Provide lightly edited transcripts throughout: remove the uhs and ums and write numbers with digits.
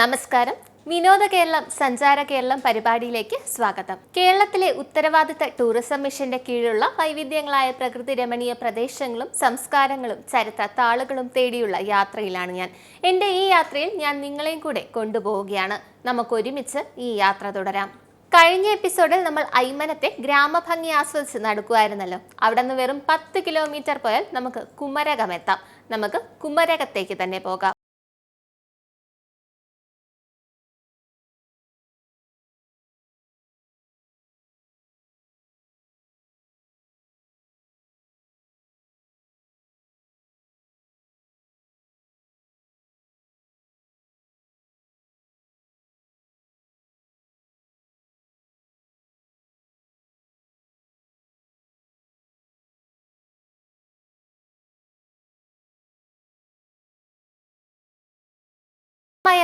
നമസ്കാരം. വിനോദ കേരളം സഞ്ചാര കേരളം പരിപാടിയിലേക്ക് സ്വാഗതം. കേരളത്തിലെ ഉത്തരവാദിത്ത ടൂറിസം മിഷന്റെ കീഴിലുള്ള വൈവിധ്യങ്ങളായ പ്രകൃതി രമണീയ പ്രദേശങ്ങളും സംസ്കാരങ്ങളും ചരിത്ര താളുകളും തേടിയുള്ള യാത്രയിലാണ് ഞാൻ. എൻ്റെ ഈ യാത്രയിൽ ഞാൻ നിങ്ങളെയും കൂടെ കൊണ്ടുപോവുകയാണ്. നമുക്കൊരുമിച്ച് ഈ യാത്ര തുടരാം. കഴിഞ്ഞ എപ്പിസോഡിൽ നമ്മൾ അയ്മനത്തെ ഗ്രാമഭംഗി ആസ്വദിച്ച് നടക്കുമായിരുന്നല്ലോ. അവിടെ നിന്ന് വെറും 10 കിലോമീറ്റർ പോയാൽ നമുക്ക് കുമരകം എത്താം. നമുക്ക് കുമരകത്തേക്ക് തന്നെ പോകാം.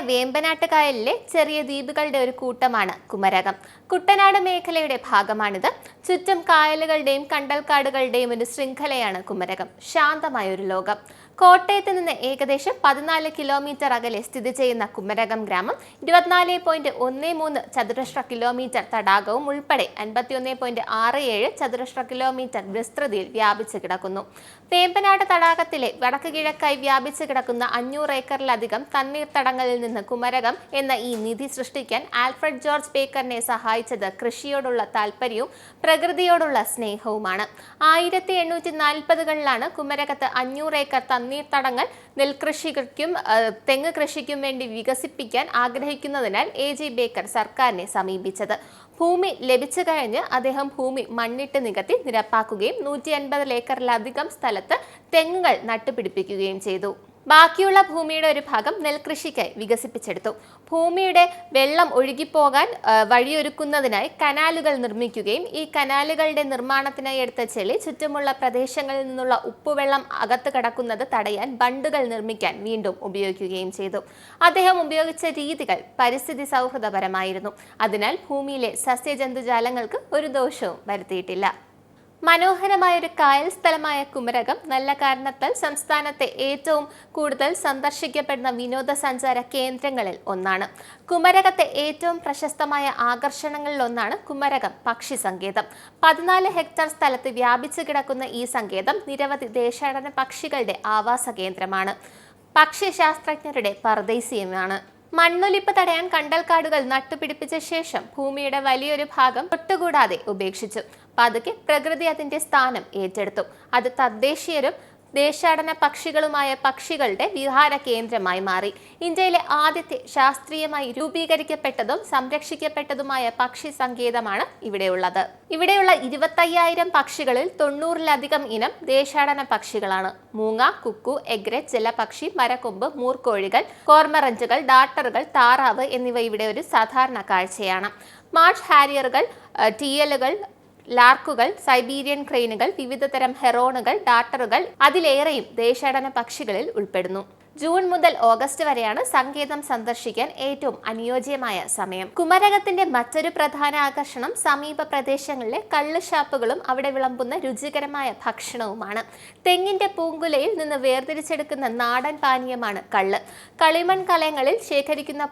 വേമ്പനാട്ട് കായലിലെ ചെറിയ ദ്വീപുകളുടെ ഒരു കൂട്ടമാണ് കുമരകം. കുട്ടനാട് മേഖലയുടെ ഭാഗമാണിത്. ചുറ്റും കായലുകളുടെയും കണ്ടൽക്കാടുകളുടെയും ഒരു ശൃംഖലയാണ് കുമരകം. ശാന്തമായ ഒരു ലോകം. കോട്ടയത്ത് നിന്ന് ഏകദേശം 14 കിലോമീറ്റർ അകലെ സ്ഥിതി ചെയ്യുന്ന കുമരകം ഗ്രാമം 24.13 ചതുരശ്ര കിലോമീറ്റർ തടാകവും ഉൾപ്പെടെ 51.67 ചതുരശ്ര കിലോമീറ്റർ വിസ്തൃതിയിൽ വ്യാപിച്ചു കിടക്കുന്നു. വേമ്പനാട് തടാകത്തിലെ വടക്ക് കിഴക്കായി വ്യാപിച്ചു കിടക്കുന്ന 500 ഏക്കറിലധികം തണ്ണീർത്തടങ്ങളിൽ നിന്ന് കുമരകം എന്ന ഈ നിധി സൃഷ്ടിക്കാൻ ആൽഫ്രഡ് ജോർജ് ബേക്കറിനെ സഹായിച്ചത് കൃഷിയോടുള്ള താല്പര്യവും പ്രകൃതിയോടുള്ള സ്നേഹവുമാണ്. 1840കളിലാണ് കുമരകത്ത് 500 ഏക്കർ തണ്ണീർത്തടങ്ങൾ നെൽകൃഷിക്കും തെങ്ങ് കൃഷിക്കും വേണ്ടി വികസിപ്പിക്കാൻ ആഗ്രഹിക്കുന്നതിനാൽ AG ബേക്കർ സർക്കാരിനെ സമീപിച്ചത്. ഭൂമി ലഭിച്ചു കഴിഞ്ഞ് അദ്ദേഹം ഭൂമി മണ്ണിട്ട് നികത്തി നിരപ്പാക്കുകയും 150 ഏക്കറിലധികം സ്ഥലത്ത് തെങ്ങുകൾ നട്ടുപിടിപ്പിക്കുകയും ചെയ്തു. ബാക്കിയുള്ള ഭൂമിയുടെ ഒരു ഭാഗം നെൽകൃഷിക്കായി വികസിപ്പിച്ചെടുത്തു. ഭൂമിയുടെ വെള്ളം ഒഴുകിപ്പോകാൻ വഴിയൊരുക്കുന്നതിനായി കനാലുകൾ നിർമ്മിക്കുകയും ഈ കനാലുകളുടെ നിർമ്മാണത്തിനായി എടുത്ത ചെളി ചുറ്റുമുള്ള പ്രദേശങ്ങളിൽ നിന്നുള്ള ഉപ്പുവെള്ളം അകത്ത് കടക്കുന്നത് തടയാൻ ബണ്ടുകൾ നിർമ്മിക്കാൻ വീണ്ടും ഉപയോഗിക്കുകയും ചെയ്തു. അദ്ദേഹം ഉപയോഗിച്ച രീതികൾ പരിസ്ഥിതി സൗഹൃദപരമായിരുന്നു. അതിനാൽ ഭൂമിയിലെ സസ്യജന്തുജാലങ്ങൾക്ക് ഒരു ദോഷവും വരുത്തിയിട്ടില്ല. മനോഹരമായൊരു കായൽ സ്ഥലമായ കുമരകം നല്ല കാരണത്താൽ സംസ്ഥാനത്തെ ഏറ്റവും കൂടുതൽ സന്ദർശിക്കപ്പെടുന്ന വിനോദസഞ്ചാര കേന്ദ്രങ്ങളിൽ ഒന്നാണ്. കുമരകത്തെ ഏറ്റവും പ്രശസ്തമായ ആകർഷണങ്ങളിൽ ഒന്നാണ് കുമരകം പക്ഷി സങ്കേതം. 14 ഹെക്ടർ സ്ഥലത്ത് വ്യാപിച്ചു കിടക്കുന്ന ഈ സങ്കേതം നിരവധി ദേശാടന പക്ഷികളുടെ ആവാസ കേന്ദ്രമാണ്. പക്ഷിശാസ്ത്രജ്ഞരുടെ പർദൈസ്യമാണ്. മണ്ണൊലിപ്പ് തടയാൻ കണ്ടൽക്കാടുകൾ നട്ടുപിടിപ്പിച്ച ശേഷം ഭൂമിയുടെ വലിയൊരു ഭാഗം തൊട്ടുകൂടാതെ ഉപേക്ഷിച്ചു. പതുക്കെ പ്രകൃതി അതിന്റെ സ്ഥാനം ഏറ്റെടുത്തു. അത് തദ്ദേശീയരും ദേശാടന പക്ഷികളുമായ പക്ഷികളുടെ വിഹാര കേന്ദ്രമായി മാറി. ഇന്ത്യയിലെ ആദ്യത്തെ ശാസ്ത്രീയമായി രൂപീകരിക്കപ്പെട്ടതും സംരക്ഷിക്കപ്പെട്ടതുമായ പക്ഷി സങ്കേതമാണ് ഇവിടെയുള്ളത്. ഇവിടെയുള്ള 25,000 പക്ഷികളിൽ 90-ലധികം ഇനം ദേശാടന പക്ഷികളാണ്. മൂങ്ങ, കുക്കു, എഗ്രെറ്റ്, ജലപക്ഷി, മരക്കൊമ്പ്, മൂർക്കോഴികൾ, കോർമറന്റുകൾ, ഡാർട്ടറുകൾ, താറാവ് എന്നിവ ഇവിടെ ഒരു സാധാരണ കാഴ്ചയാണ്. മാർഷ് ഹാരിയറുകൾ, ടീയലുകൾ, ലാർക്കുകൾ, സൈബീരിയൻ ക്രെയിനുകൾ, വിവിധതരം ഹെറോണുകൾ, ഡാർട്ടറുകൾ അതിലേറെയും ദേശാടന പക്ഷികളിൽ ഉൾപ്പെടുന്നു. ജൂൺ മുതൽ ഓഗസ്റ്റ് വരെയാണ് സങ്കേതം സന്ദർശിക്കാൻ ഏറ്റവും അനുയോജ്യമായ സമയം. കുമരകത്തിന്റെ മറ്റൊരു പ്രധാന ആകർഷണം സമീപ പ്രദേശങ്ങളിലെ കള്ള് ഷാപ്പുകളും അവിടെ വിളമ്പുന്ന രുചികരമായ ഭക്ഷണവുമാണ്. തെങ്ങിന്റെ പൂങ്കുലയിൽ നിന്ന് വേർതിരിച്ചെടുക്കുന്ന നാടൻ പാനീയമാണ് കള്ള്. കളിമൺ കലങ്ങളിൽ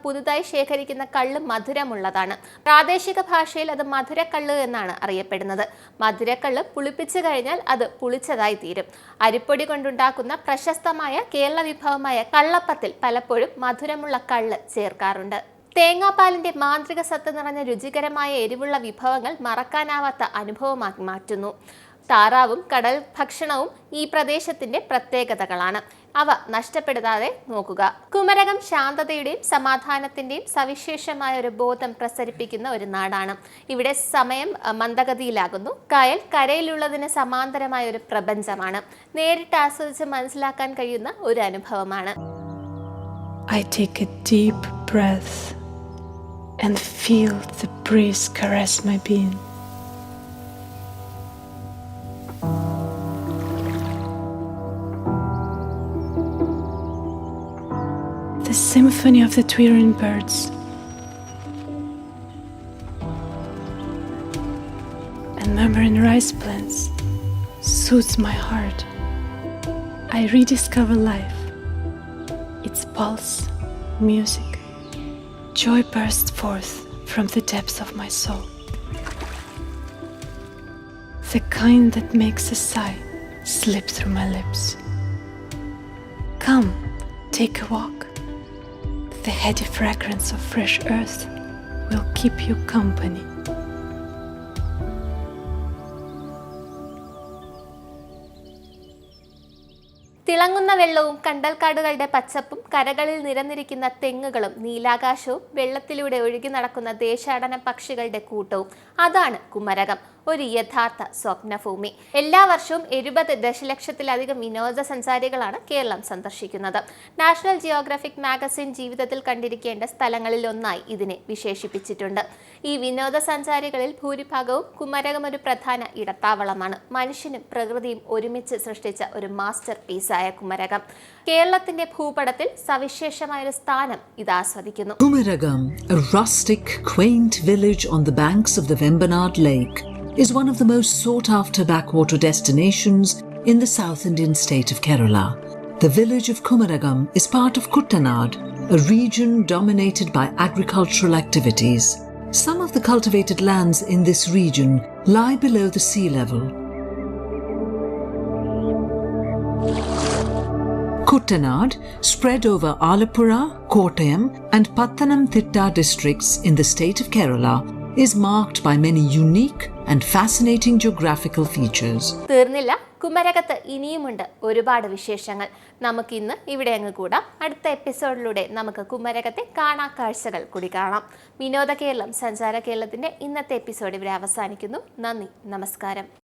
പുതുതായി ശേഖരിക്കുന്ന കള്ള് മധുരമുള്ളതാണ്. പ്രാദേശിക ഭാഷയിൽ അത് മധുരക്കള്ള് എന്നാണ് അറിയപ്പെടുന്നത്. മധുരക്കള്ള് പുളിപ്പിച്ചു കഴിഞ്ഞാൽ അത് പുളിച്ചതായി തീരും. അരിപ്പൊടി കൊണ്ടുണ്ടാക്കുന്ന പ്രശസ്തമായ കേരള വിഭവമായ കള്ളപ്പത്തിൽ പലപ്പോഴും മധുരമുള്ള കള്ള് ചേർക്കാറുണ്ട്. തേങ്ങാപ്പാലിന്റെ മാന്ത്രിക സത്ത് നിറഞ്ഞ രുചികരമായ എരിവുള്ള വിഭവങ്ങൾ മറക്കാനാവാത്ത അനുഭവമാക്കി മാറ്റുന്നു. താറാവും കടൽ ഭക്ഷണവും ഈ പ്രദേശത്തിന്റെ പ്രത്യേകതകളാണ്. അവ നഷ്ടപ്പെടുത്താതെ നോക്കുക. കുമരകം ശാന്തതയുടെയും സമാധാനത്തിന്റെയും സവിശേഷമായ ഒരു ബോധം പ്രസരിപ്പിക്കുന്ന ഒരു നാടാണ്. ഇവിടെ സമയം മന്ദഗതിയിലാകുന്നു. കായൽ കരയിലുള്ളതിന് സമാന്തരമായ ഒരു പ്രപഞ്ചമാണ്. നേരിട്ട് ആസ്വദിച്ച് മനസ്സിലാക്കാൻ കഴിയുന്ന ഒരു അനുഭവമാണ്. I take a deep breath and feel the breeze caress my being. The symphony of the twittering birds. And murmuring rice plants soothes my heart. I rediscover life, its pulse, music. Joy bursts forth from the depths of my soul. The kind that makes a sigh slip through my lips. Come, take a walk. The heady fragrance of fresh earth will keep you company. തിളങ്ങുന്ന വെള്ളവും കണ്ടൽക്കാടുകളുടെ പച്ചപ്പും കരകളിൽ നിരന്നിരിക്കുന്ന തെങ്ങുകളും നീലാകാശവും വെള്ളത്തിലൂടെ ഒഴുകി നടക്കുന്ന ദേശാടന പക്ഷികളുടെ കൂട്ടവും അതാണ് കുമരകം, ഒരു യഥാർത്ഥ സ്വപ്നഭൂമി. എല്ലാ വർഷവും 70 ദശലക്ഷത്തിലധികം വിനോദസഞ്ചാരികളാണ് കേരളം സന്ദർശിക്കുന്നത്. നാഷണൽ ജിയോഗ്രാഫിക് മാഗസിൻ ജീവിതത്തിൽ കണ്ടിരിക്കേണ്ട സ്ഥലങ്ങളിൽ ഒന്നായി ഇതിനെ വിശേഷിപ്പിച്ചിട്ടുണ്ട്. ഈ വിനോദസഞ്ചാരികളിൽ ഭൂരിഭാഗവും കുമരകം ഒരു പ്രധാന ഇടത്താവളമാണ്. മനുഷ്യനും പ്രകൃതിയും ഒരുമിച്ച് സൃഷ്ടിച്ച ഒരു മാസ്റ്റർ പീസായ കുമരകം കേരളത്തിന്റെ ഭൂപടത്തിൽ സവിശേഷമായ ഒരു സ്ഥാനം ഇത് ആസ്വദിക്കുന്നു. Kumaragam, a rustic, quaint village on the banks of the Vembanad Lake, is one of the most sought-after backwater destinations in the South Indian state of Kerala. The village of Kumaragam is part of Kuttanad, a region dominated by agricultural activities. Some of the cultivated lands in this region lie below the sea level. Kuttanad, spread over Alappuzha, Kottayam and Pathanamthitta districts in the state of Kerala, is marked by many unique and fascinating geographical features. തീർന്നില്ല, കുമരകത്ത് ഇനിയുമുണ്ട് ഒരുപാട് വിശേഷങ്ങൾ. നമുക്കിന്ന് ഇവിടെ അങ്ങ് കൂടാം. അടുത്ത എപ്പിസോഡിലൂടെ നമുക്ക് കുമരകത്തെ കാഴ്ചകൾ കൂടി കാണാം. വിനോദ കേരളം, സഞ്ചാര കേരളത്തിന്റെ ഇന്നത്തെ എപ്പിസോഡ് ഇവിടെ അവസാനിക്കുന്നു. നന്ദി, നമസ്കാരം.